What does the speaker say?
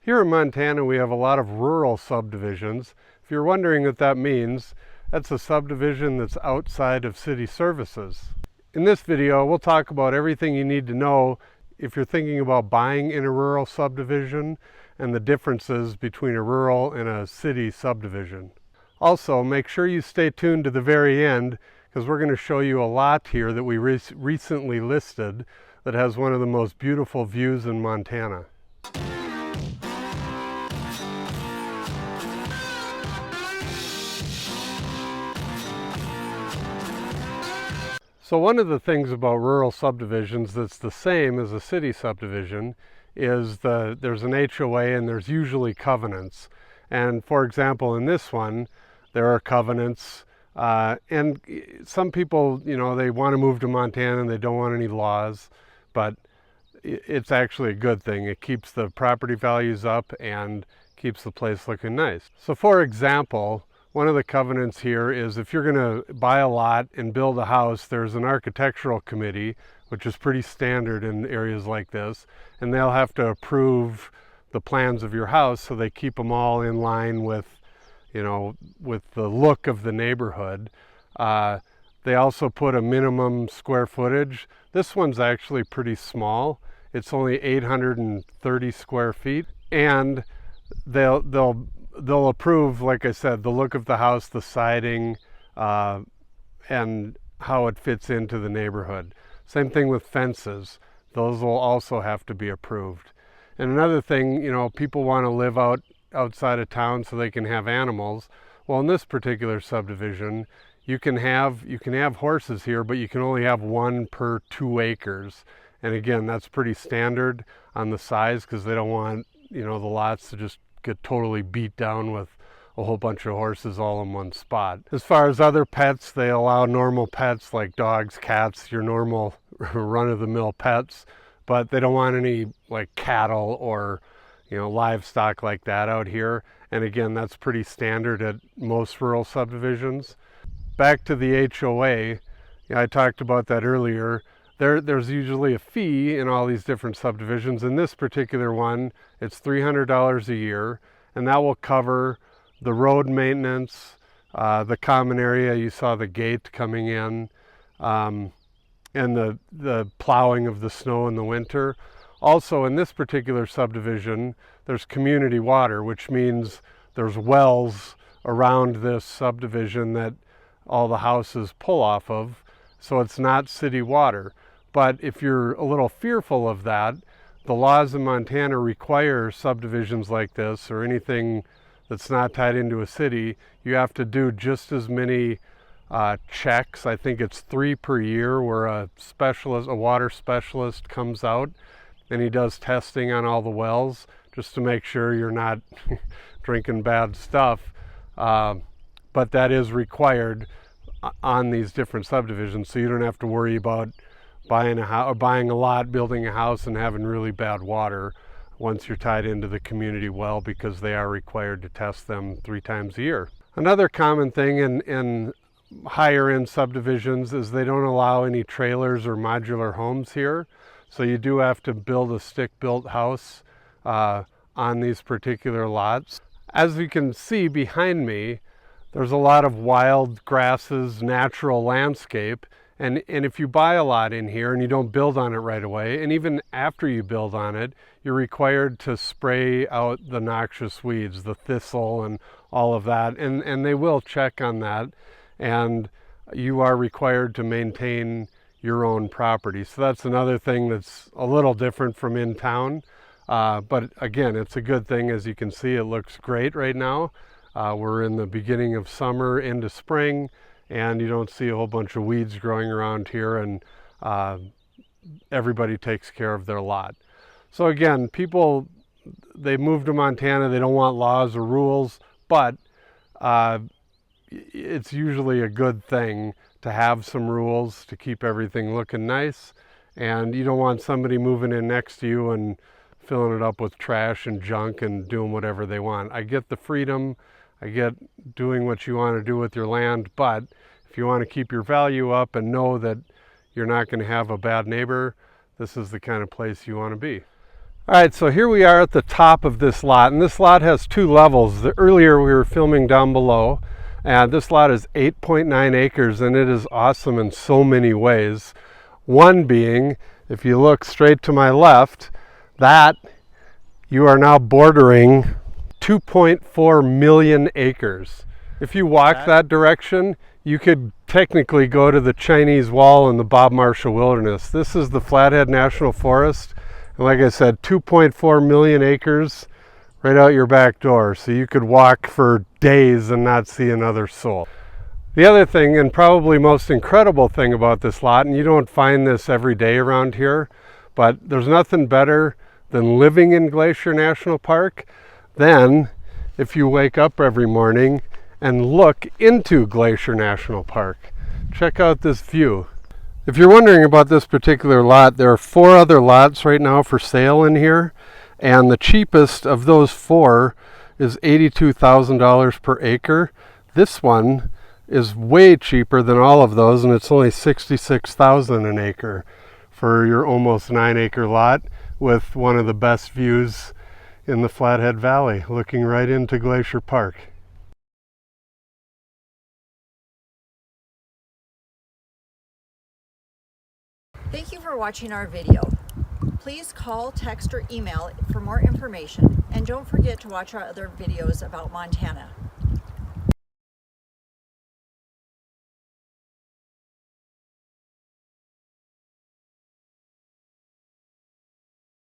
Here in Montana, we have a lot of rural subdivisions. If you're wondering what that means, that's a subdivision that's outside of city services. In this video, we'll talk about everything you need to know if you're thinking about buying in a rural subdivision and the differences between a rural and a city subdivision. Also, make sure you stay tuned to the very end because we're going to show you a lot here that we recently listed that has one of the most beautiful views in Montana. So one of the things about rural subdivisions that's the same as a city subdivision is there's an HOA and there's usually covenants. And for example, in this one, there are covenants. And some people, they want to move to Montana and they don't want any laws, but it's actually a good thing. It keeps the property values up and keeps the place looking nice. So for example, one of the covenants here is if you're going to buy a lot and build a house, there's an architectural committee, which is pretty standard in areas like this, and they'll have to approve the plans of your house so they keep them all in line with, with the look of the neighborhood. They also put a minimum square footage. This one's actually pretty small. It's only 830 square feet, and they'll approve, like I said, the look of the house, the siding, and how it fits into the neighborhood. Same thing with fences. Those will also have to be approved. And another thing, people want to live outside of town so they can have animals. Well, in this particular subdivision, you can have horses here, but you can only have one per 2 acres. And again, that's pretty standard on the size because they don't want, the lots to just get totally beat down with a whole bunch of horses all in one spot. As far as other pets, they allow normal pets like dogs, cats, your normal run-of-the-mill pets, but they don't want any like cattle or livestock like that out here. And again, that's pretty standard at most rural subdivisions. Back to the HOA, I talked about that earlier. There's usually a fee in all these different subdivisions. In this particular one, it's $300 a year, and that will cover the road maintenance, the common area, you saw the gate coming in, and the plowing of the snow in the winter. Also, in this particular subdivision, there's community water, which means there's wells around this subdivision that all the houses pull off of, so it's not city water. But if you're a little fearful of that, the laws in Montana require subdivisions like this or anything that's not tied into a city, you have to do just as many checks. I think it's 3 per year where a water specialist comes out and he does testing on all the wells just to make sure you're not drinking bad stuff. But that is required on these different subdivisions, so you don't have to worry about buying a lot, building a house, and having really bad water once you're tied into the community well, because they are required to test them 3 times a year. Another common thing in higher end subdivisions is they don't allow any trailers or modular homes here. So you do have to build a stick-built house on these particular lots. As you can see behind me, there's a lot of wild grasses, natural landscape. And if you buy a lot in here and you don't build on it right away, and even after you build on it, you're required to spray out the noxious weeds, the thistle and all of that. And they will check on that. And you are required to maintain your own property. So that's another thing that's a little different from in town. But again, it's a good thing. As you can see, it looks great right now. We're in the beginning of summer into spring, and you don't see a whole bunch of weeds growing around here, and everybody takes care of their lot. So again, people, they move to Montana, they don't want laws or rules, but it's usually a good thing to have some rules to keep everything looking nice. And you don't want somebody moving in next to you and filling it up with trash and junk and doing whatever they want. I get the freedom, I get doing what you want to do with your land, but if you want to keep your value up and know that you're not going to have a bad neighbor, this is the kind of place you want to be. All right, so here we are at the top of this lot, and this lot has 2 levels. Earlier we were filming down below, and this lot is 8.9 acres, and it is awesome in so many ways. One being, if you look straight to my left, that you are now bordering 2.4 million acres. If you walk that direction, you could technically go to the Chinese Wall in the Bob Marshall Wilderness. This is the Flathead National Forest. And like I said, 2.4 million acres right out your back door. So you could walk for days and not see another soul. The other thing, and probably most incredible thing about this lot, and you don't find this every day around here, but there's nothing better than living in Glacier National Park than if you wake up every morning and look into Glacier National Park. Check out this view. If you're wondering about this particular lot, there are 4 other lots right now for sale in here, and the cheapest of those 4 is $82,000 per acre. This one is way cheaper than all of those, and it's only $66,000 an acre for your almost 9-acre lot with one of the best views in the Flathead Valley, looking right into Glacier Park. Thank you for watching our video. Please call, text, or email for more information, and don't forget to watch our other videos about Montana.